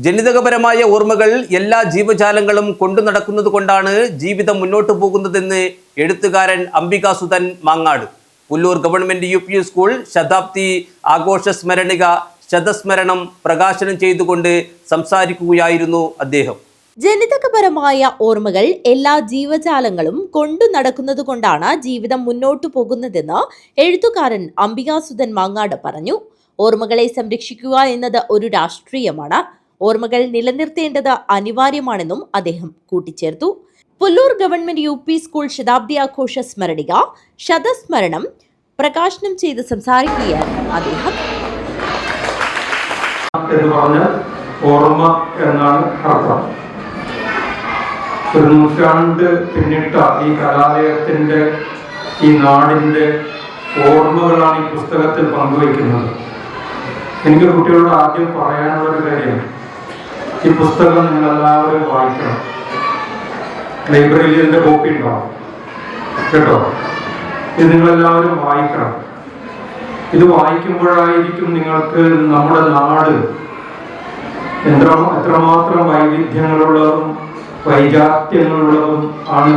ജനിതകപരമായ ഓർമ്മകൾ എല്ലാ ജീവജാലങ്ങളും കൊണ്ടു നടക്കുന്നതുകൊണ്ടാണ് ജീവിതം മുന്നോട്ടു പോകുന്നതെന്ന് എഴുത്തുകാരൻ Ambikasuthan Mangad Pullur government UP school ശതാബ്ദി ആഘോഷ സ്മരണിക ശതസ്മരണം പ്രകാശനം ചെയ്തുകൊണ്ട് സംസാരിക്കുകയായിരുന്നു അദ്ദേഹം. ജനിതകപരമായ ഓർമ്മകൾ എല്ലാ ജീവജാലങ്ങളും കൊണ്ടു നടക്കുന്നതുകൊണ്ടാണ് ജീവിതം മുന്നോട്ടു പോകുന്നതെന്ന് എഴുത്തുകാരൻ അംബികാസുധൻ മാങ്ങാട് പറഞ്ഞു. ഓർമ്മകളെ സംരക്ഷിക്കുക എന്നത് ഒരു രാഷ്ട്രീയമാണ്. ഓർമ്മകൾ നിലനിർത്തേണ്ടത് അനിവാര്യമാണെന്നും അദ്ദേഹം കൂട്ടിച്ചേർത്തു. പുല്ലൂർ ഗവൺമെന്റ് UP സ്കൂൾ ശതാബ്ദി ആഘോഷ സ്മരണിക ശതസ്മരണം പ്രകാശനം ചെയ്ത് സംസാരിക്കുകയായിരുന്നു അദ്ദേഹം. ഓർമ്മ എന്നാണ് അർത്ഥം. ഒരു നൂറ്റാണ്ട് പിന്നിട്ട ഈ കലാലയത്തിന്റെ ഈ നാടിന്റെ ഓർമ്മകളാണ് ഈ പുസ്തകത്തിൽ പങ്കുവയ്ക്കുന്നത്. എനിക്ക് കുട്ടികളോട് ആദ്യം പറയാനുള്ള ഒരു കാര്യം, ഈ പുസ്തകം നിങ്ങൾ എല്ലാവരും വായിക്കണം. ലൈബ്രറിയിൽ ഇതിന്റെ കോപ്പി ഉണ്ടാവും കേട്ടോ. ഇത് നിങ്ങളെല്ലാവരും വായിക്കണം. ഇത് വായിക്കുമ്പോഴായിരിക്കും നിങ്ങൾക്ക് നമ്മുടെ നാട് എത്രമാത്രം വൈവിധ്യങ്ങളുള്ളതും വൈജാത്യങ്ങളുള്ളതും ആണ്,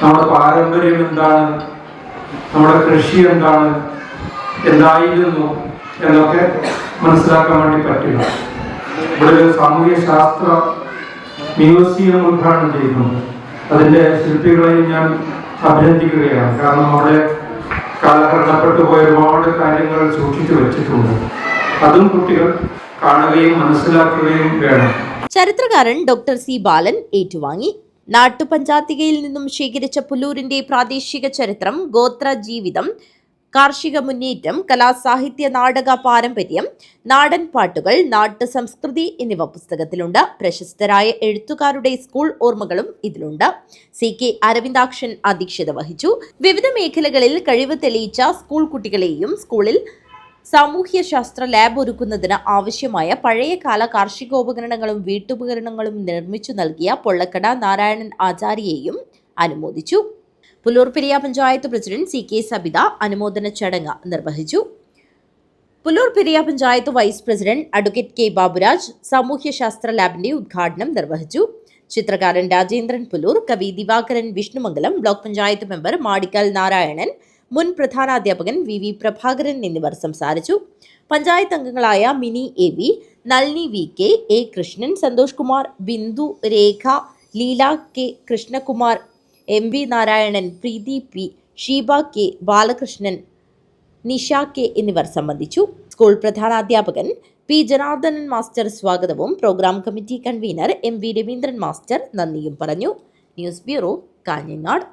നമ്മുടെ പാരമ്പര്യം എന്താണ്, നമ്മുടെ കൃഷി എന്താണ്, എന്തായിരുന്നു എന്നൊക്കെ മനസ്സിലാക്കാൻ വേണ്ടി പറ്റില്ല. ഇവിടെ ഒരു സാമൂഹ്യ ശാസ്ത്ര മ്യൂസിയം ഉദ്ഘാടനം ചെയ്യുന്നുണ്ട്. അതിൻ്റെ ശില്പികളെയും ഞാൻ അഭിനന്ദിക്കുകയാണ്. കാരണം അവിടെ കാലഹരണപ്പെട്ടു പോയ ഒരുപാട് കാര്യങ്ങൾ സൂക്ഷിച്ചു വെച്ചിട്ടുണ്ട്. അതും കുട്ടികൾ കാണുകയും മനസ്സിലാക്കുകയും വേണം. ചരിത്രകാരൻ ഡോക്ടർ C ബാലൻ ഏറ്റുവാങ്ങി. നാട്ടുപഞ്ചായത്തികയിൽ നിന്നും ശേഖരിച്ച പുല്ലൂരിന്റെ പ്രാദേശിക ചരിത്രം, ഗോത്ര ജീവിതം, കാർഷിക മുന്നേറ്റം, കലാസാഹിത്യ നാടക പാരമ്പര്യം, നാടൻ പാട്ടുകൾ, നാട്ടു സംസ്കൃതി എന്നിവ പുസ്തകത്തിലുണ്ട്. പ്രശസ്തരായ എഴുത്തുകാരുടെ സ്കൂൾ ഓർമ്മകളും ഇതിലുണ്ട്. CK അരവിന്ദാക്ഷൻ അധ്യക്ഷത വഹിച്ചു. വിവിധ മേഖലകളിൽ കഴിവ് തെളിയിച്ച സ്കൂൾ കുട്ടികളെയും സ്കൂളിൽ സാമൂഹ്യശാസ്ത്ര ലാബ് ഒരുക്കുന്നതിന് ആവശ്യമായ പഴയകാല കാർഷികോപകരണങ്ങളും വീട്ടുപകരണങ്ങളും നിർമ്മിച്ചു നൽകിയ പൊള്ളക്കട നാരായണൻ ആചാര്യയെയും അനുമോദിച്ചു. പുല്ലൂർ പെരിയ പഞ്ചായത്ത് പ്രസിഡന്റ് CK സബിത അനുമോദന ചടങ്ങ് നിർവഹിച്ചു. Pullur Periya panchayat vice president advocate K Baburaj സാമൂഹ്യശാസ്ത്ര ലാബിന്റെ ഉദ്ഘാടനം നിർവഹിച്ചു. ചിത്രകാരൻ രാജേന്ദ്രൻ പുല്ലൂർ, കവി ദിവാകരൻ വിഷ്ണുമംഗലം, ബ്ലോക്ക് പഞ്ചായത്ത് മെമ്പർ മാടിക്കൽ നാരായണൻ, മുൻ പ്രധാനാധ്യാപകൻ VV പ്രഭാകരൻ എന്നിവർ സംസാരിച്ചു. പഞ്ചായത്ത് അംഗങ്ങളായ Mini AV, Nalini VK, A Krishnan, Santhosh Kumar, Bindu, Rekha, Leela K, Krishnakumar, MV Narayanan, Preethi P, Sheeba K, Balakrishnan, Nisha K എന്നിവർ സംബന്ധിച്ചു. സ്കൂൾ പ്രധാനാധ്യാപകൻ P ജനാർദ്ദനൻ മാസ്റ്റർ സ്വാഗതവും programme committee convener MV Raveendran master നന്ദിയും പറഞ്ഞു. News bureau, Kanhangad.